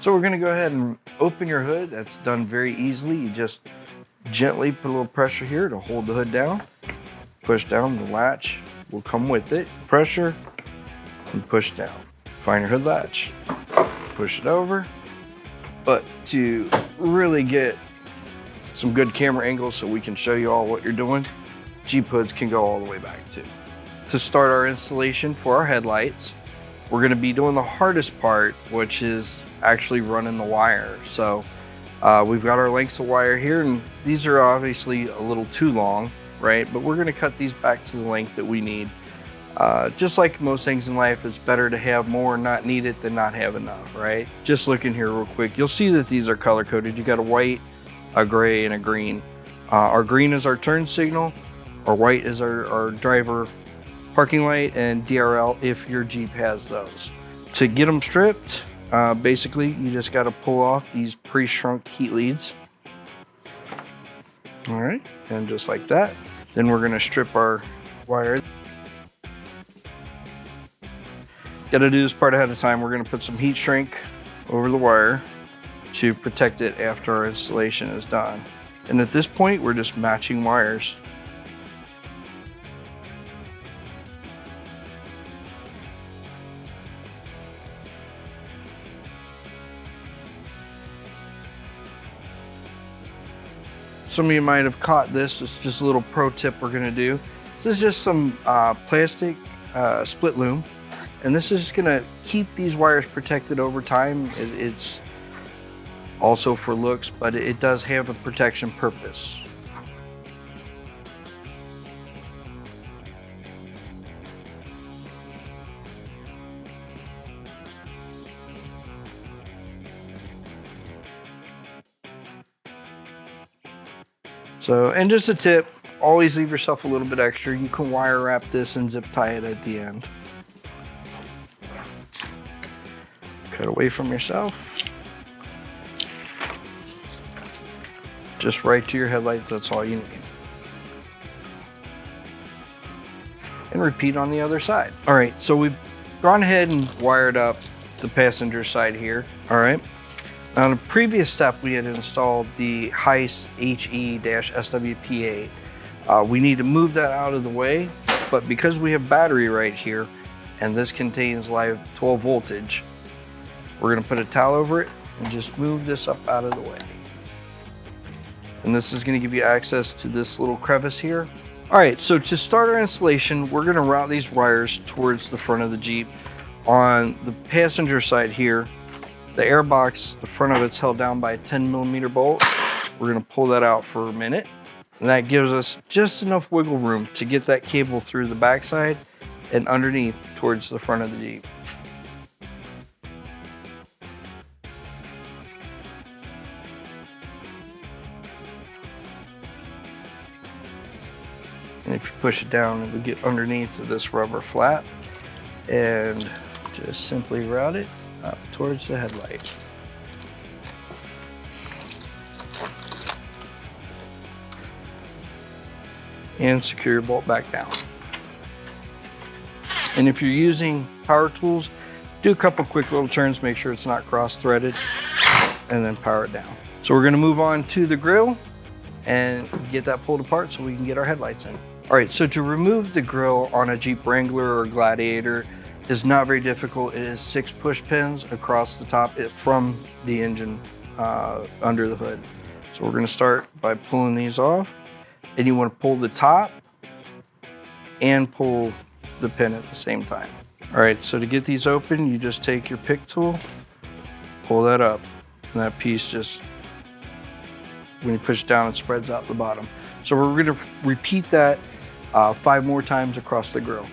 So we're gonna go ahead and open your hood. That's done very easily. You just gently put a little pressure here to hold the hood down. Push down, the latch will come with it. Pressure and push down. Find your hood latch, push it over. But to really get some good camera angles so we can show you all what you're doing, Jeep hoods can go all the way back too. To start our installation for our headlights, we're gonna be doing the hardest part, which is actually running the wire. So we've got our lengths of wire here, and these are obviously a little too long, right? But we're gonna cut these back to the length that we need. Just like most things in life, it's better to have more and not need it than not have enough, right? Just looking here real quick, you'll see that these are color coded. You got a white, a gray, and a green. Our green is our turn signal, our white is our driver parking light, and DRL if your Jeep has those. To get them stripped, basically you just got to pull off these pre-shrunk heat leads. All right, and just like that. Then we're gonna strip our wire. Got to do this part ahead of time. We're gonna put some heat shrink over the wire to protect it after our installation is done. And at this point, we're just matching wires. Some of you might have caught this. It's just a little pro tip we're gonna do. This is just some plastic split loom. And this is just gonna keep these wires protected over time. It's also for looks, but it does have a protection purpose. So, and just a tip, always leave yourself a little bit extra. You can wire wrap this and zip tie it at the end. Cut away from yourself. Just right to your headlight, that's all you need. And repeat on the other side. All right, so we've gone ahead and wired up the passenger side here, all right? Now, in the previous step, we had installed the Heise HE-SWP8. We need to move that out of the way, but because we have battery right here, and this contains live 12 voltage, we're gonna put a towel over it and just move this up out of the way. And this is gonna give you access to this little crevice here. All right, so to start our installation, we're gonna route these wires towards the front of the Jeep. On the passenger side here, the air box, the front of it's held down by a 10mm bolt. We're gonna pull that out for a minute. And that gives us just enough wiggle room to get that cable through the backside and underneath towards the front of the Jeep. And if you push it down, it will get underneath of this rubber flap and just simply route it up towards the headlight. And secure your bolt back down. And if you're using power tools, do a couple quick little turns, make sure it's not cross-threaded, and then power it down. So we're gonna move on to the grill and get that pulled apart so we can get our headlights in. All right, so to remove the grill on a Jeep Wrangler or Gladiator is not very difficult. It is 6 push pins across the top from the engine under the hood. So we're gonna start by pulling these off, and you wanna pull the top and pull the pin at the same time. All right, so to get these open, you just take your pick tool, pull that up, and that piece just, when you push down, it spreads out the bottom. So we're gonna repeat that 5 more times across the grill.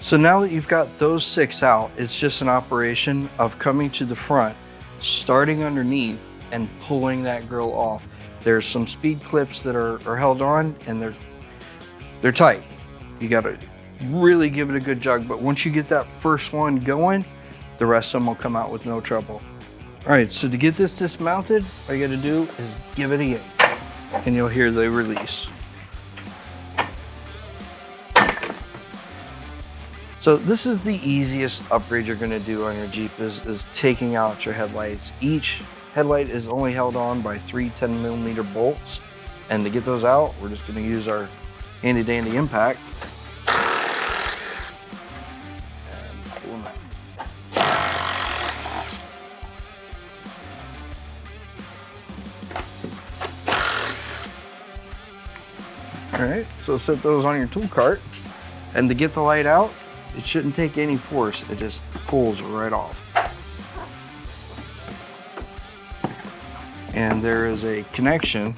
So now that you've got those 6 out, it's just an operation of coming to the front, starting underneath, and pulling that grill off. There's some speed clips that are held on, and they're tight. You gotta really give it a good jug, but once you get that first one going, The rest of them will come out with no trouble. All right, so to get this dismounted, all you gotta do is give it a yank and you'll hear the release. So this is the easiest upgrade you're gonna do on your Jeep is taking out your headlights. Each headlight is only held on by 3 10mm bolts. And to get those out, we're just gonna use our handy dandy impact. And pull them out. All right, so set those on your tool cart. And to get the light out, it shouldn't take any force. It just pulls right off. And there is a connection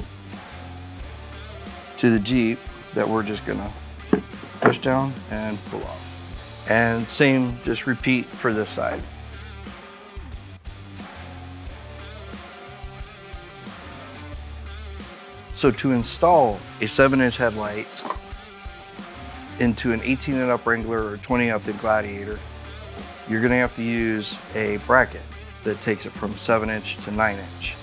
to the Jeep that we're just gonna push down and pull off. And same, just repeat for this side. So to install a 7-inch headlight into an 18 and up Wrangler or 20 up in Gladiator, you're gonna have to use a bracket that takes it from 7-inch to 9-inch.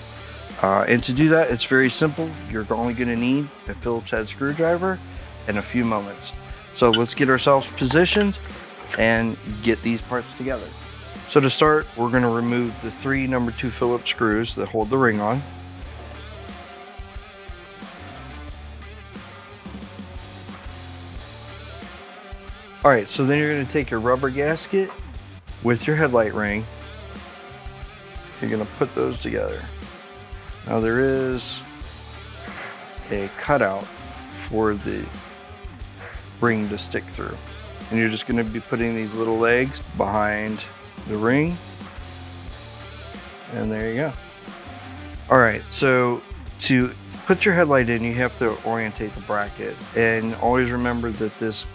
And to do that, it's very simple. You're only gonna need a Phillips head screwdriver and a few moments. So let's get ourselves positioned and get these parts together. So to start, we're gonna remove the 3 number 2 Phillips screws that hold the ring on. All right, so then you're gonna take your rubber gasket with your headlight ring. You're gonna put those together. Now there is a cutout for the ring to stick through. And you're just gonna be putting these little legs behind the ring. And there you go. All right, so to put your headlight in, you have to orientate the bracket. And always remember that this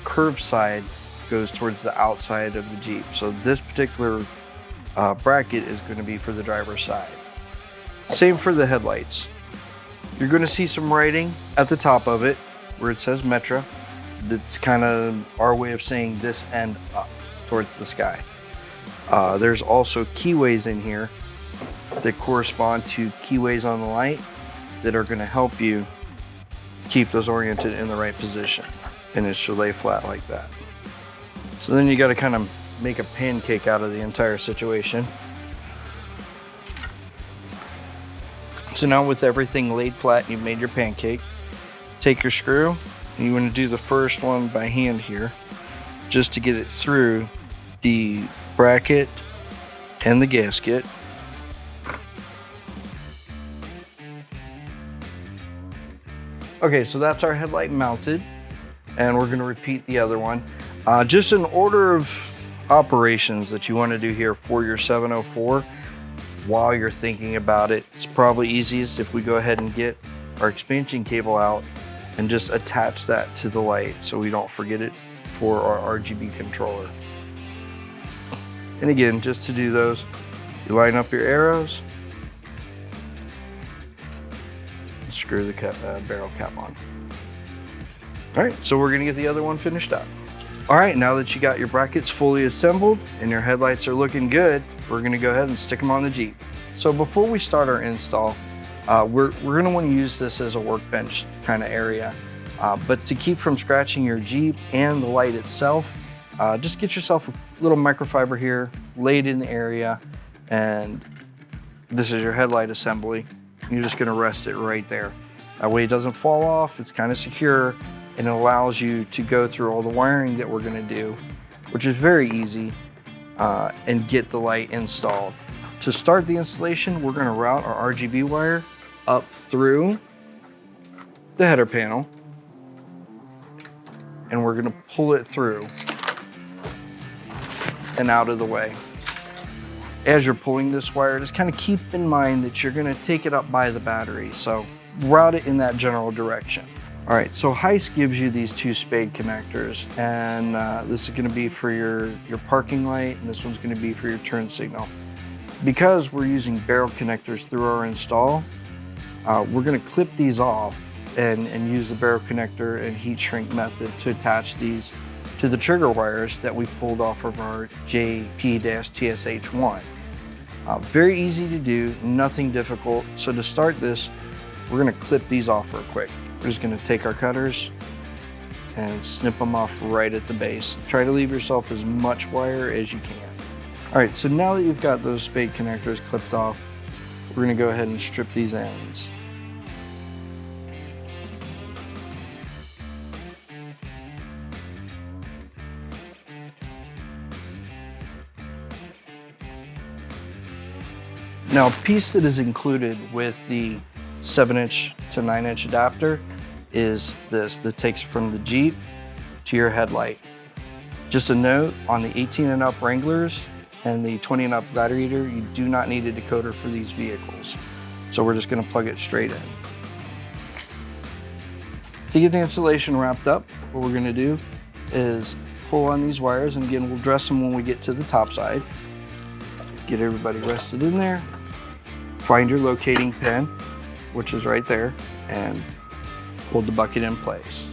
curved side goes towards the outside of the Jeep. So this particular bracket is gonna be for the driver's side. Same for the headlights. You're gonna see some writing at the top of it where it says Metra. That's kind of our way of saying this end up towards the sky. There's also keyways in here that correspond to keyways on the light that are gonna help you keep those oriented in the right position. And it should lay flat like that. So then you gotta kind of make a pancake out of the entire situation. So now with everything laid flat and you've made your pancake, take your screw and you want to do the first one by hand here just to get it through the bracket and the gasket. Okay, so that's our headlight mounted and we're going to repeat the other one. Just an order of operations that you want to do here for your 704. While you're thinking about it, it's probably easiest if we go ahead and get our expansion cable out and just attach that to the light so we don't forget it for our RGB controller. And again, just to do those, you line up your arrows, and screw the barrel cap on. All right, so we're gonna get the other one finished up. All right, now that you got your brackets fully assembled and your headlights are looking good, we're gonna go ahead and stick them on the Jeep. So before we start our install, we're gonna wanna use this as a workbench kind of area. But to keep from scratching your Jeep and the light itself, just get yourself a little microfiber here, lay it in the area, and this is your headlight assembly. You're just gonna rest it right there. That way it doesn't fall off, it's kind of secure, and it allows you to go through all the wiring that we're gonna do, which is very easy, and get the light installed. To start the installation, we're gonna route our RGB wire up through the header panel, and we're gonna pull it through and out of the way. As you're pulling this wire, just kind of keep in mind that you're gonna take it up by the battery, so route it in that general direction. All right, so Heise gives you these 2 spade connectors, and this is gonna be for your parking light, and this one's gonna be for your turn signal. Because we're using barrel connectors through our install, we're gonna clip these off and use the barrel connector and heat shrink method to attach these to the trigger wires that we pulled off of our JP-704RGB. Very easy to do, nothing difficult. So to start this, we're gonna clip these off real quick. We're just gonna take our cutters and snip them off right at the base. Try to leave yourself as much wire as you can. All right, so now that you've got those spade connectors clipped off, we're gonna go ahead and strip these ends. Now, a piece that is included with the 7-inch to 9-inch adapter is this that takes from the Jeep to your headlight. Just a note, on the 18 and up Wranglers and the 20 and up battery heater, you do not need a decoder for these vehicles. So we're just gonna plug it straight in. To get the installation wrapped up, what we're gonna do is pull on these wires, and again, we'll dress them when we get to the top side. Get everybody rested in there. Find your locating pin, which is right there, and hold the bucket in place.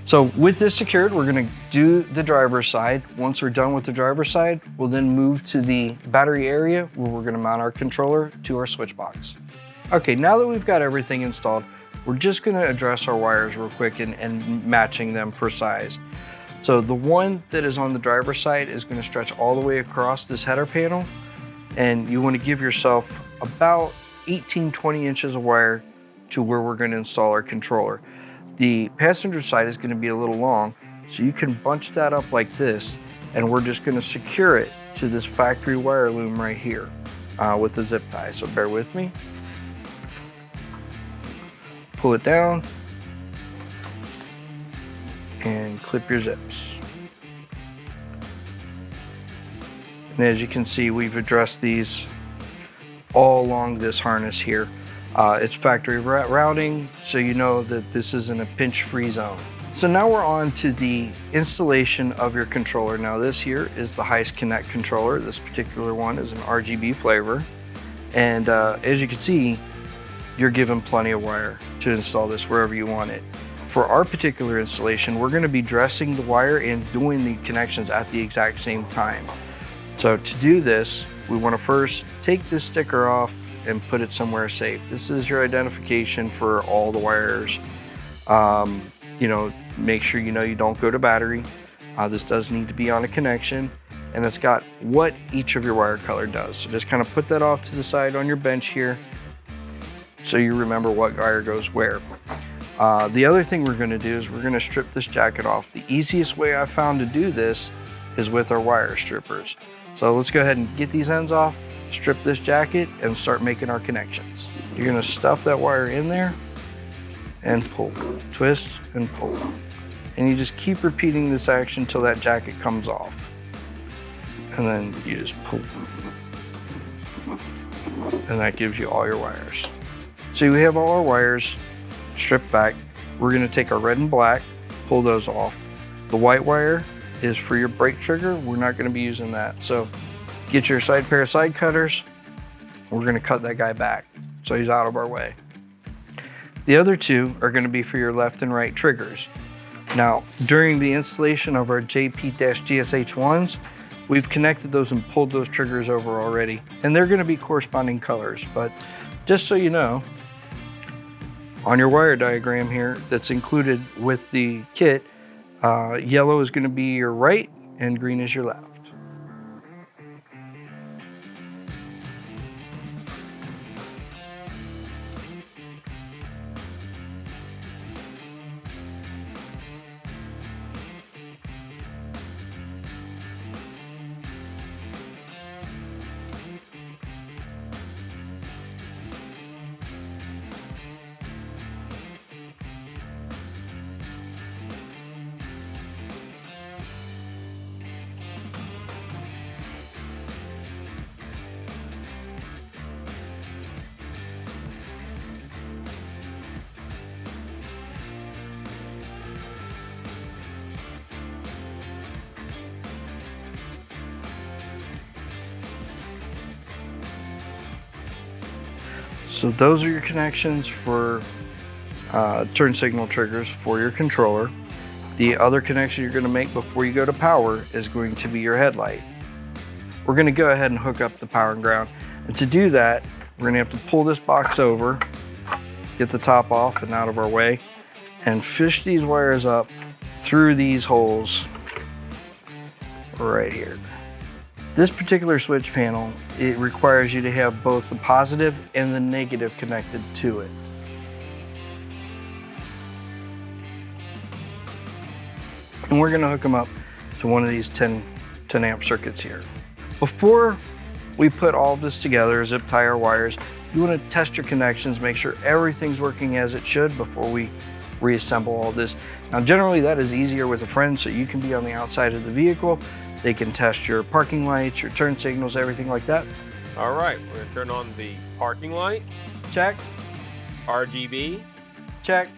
So with this secured, we're gonna do the driver's side. Once we're done with the driver's side, we'll then move to the battery area where we're gonna mount our controller to our switch box. Okay, now that we've got everything installed, we're just gonna address our wires real quick and matching them per size. So the one that is on the driver's side is gonna stretch all the way across this header panel, and you wanna give yourself about 18, 20 inches of wire to where we're gonna install our controller. The passenger side is gonna be a little long, so you can bunch that up like this, and we're just gonna secure it to this factory wire loom right here with the zip tie, so bear with me. Pull it down and clip your zips. And as you can see, we've addressed these all along this harness here. It's factory routing, so you know that this is in a pinch-free zone. So now we're on to the installation of your controller. Now this here is the Heise Connect controller. This particular one is an RGB flavor. And as you can see, you're given plenty of wire to install this wherever you want it. For our particular installation, we're gonna be dressing the wire and doing the connections at the exact same time. So to do this, we wanna first take this sticker off and put it somewhere safe. This is your identification for all the wires. You know, make sure you know you don't go to battery. This does need to be on a connection, and it's got what each of your wire color does. So just kind of put that off to the side on your bench here so you remember what wire goes where. The other thing we're gonna do is we're gonna strip this jacket off. The easiest way I've found to do this is with our wire strippers. So let's go ahead and get these ends off, strip this jacket, and start making our connections. You're gonna stuff that wire in there and pull, twist and pull. And you just keep repeating this action until that jacket comes off. And then you just pull. And that gives you all your wires. So we have all our wires stripped back. We're gonna take our red and black, pull those off. The white wire is for your brake trigger. We're not gonna be using that. So get your pair of side cutters. We're gonna cut that guy back so he's out of our way. The other two are gonna be for your left and right triggers. Now, during the installation of our JP-GSH1s, we've connected those and pulled those triggers over already. And they're gonna be corresponding colors, but just so you know, on your wire diagram here that's included with the kit, yellow is gonna be your right and green is your left. So those are your connections for turn signal triggers for your controller. The other connection you're going to make before you go to power is going to be your headlight. We're going to go ahead and hook up the power and ground. And to do that, we're going to have to pull this box over, get the top off and out of our way, and fish these wires up through these holes right here. This particular switch panel, it requires you to have both the positive and the negative connected to it. And we're gonna hook them up to one of these 10 amp circuits here. Before we put all of this together, zip tie our wires, you wanna test your connections, make sure everything's working as it should before we reassemble all this. Now, generally that is easier with a friend, so you can be on the outside of the vehicle. They can test your parking lights, your turn signals, everything like that. All right, we're gonna turn on the parking light. Check. RGB. Check.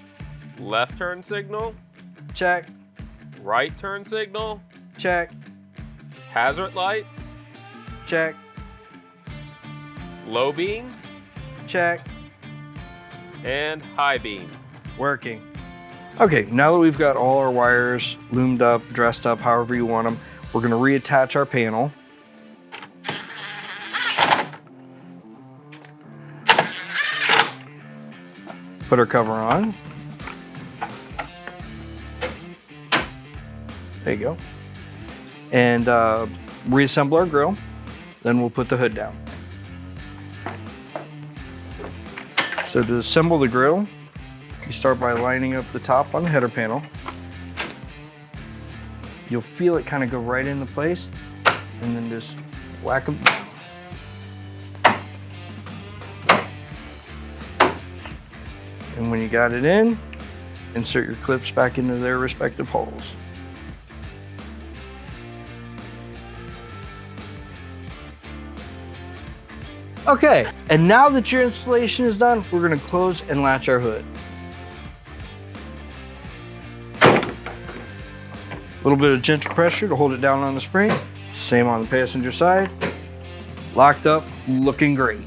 Left turn signal. Check. Right turn signal. Check. Hazard lights. Check. Low beam. Check. And high beam. Working. Okay, now that we've got all our wires loomed up, dressed up, however you want them, we're going to reattach our panel. Put our cover on. There you go. And reassemble our grill. Then we'll put the hood down. So to assemble the grill, you start by lining up the top on the header panel. You'll feel it kind of go right into place, and then just whack them down. And when you got it in, insert your clips back into their respective holes. Okay, and now that your installation is done, we're going to close and latch our hood. A little bit of gentle pressure to hold it down on the spring. Same on the passenger side. Locked up, looking great.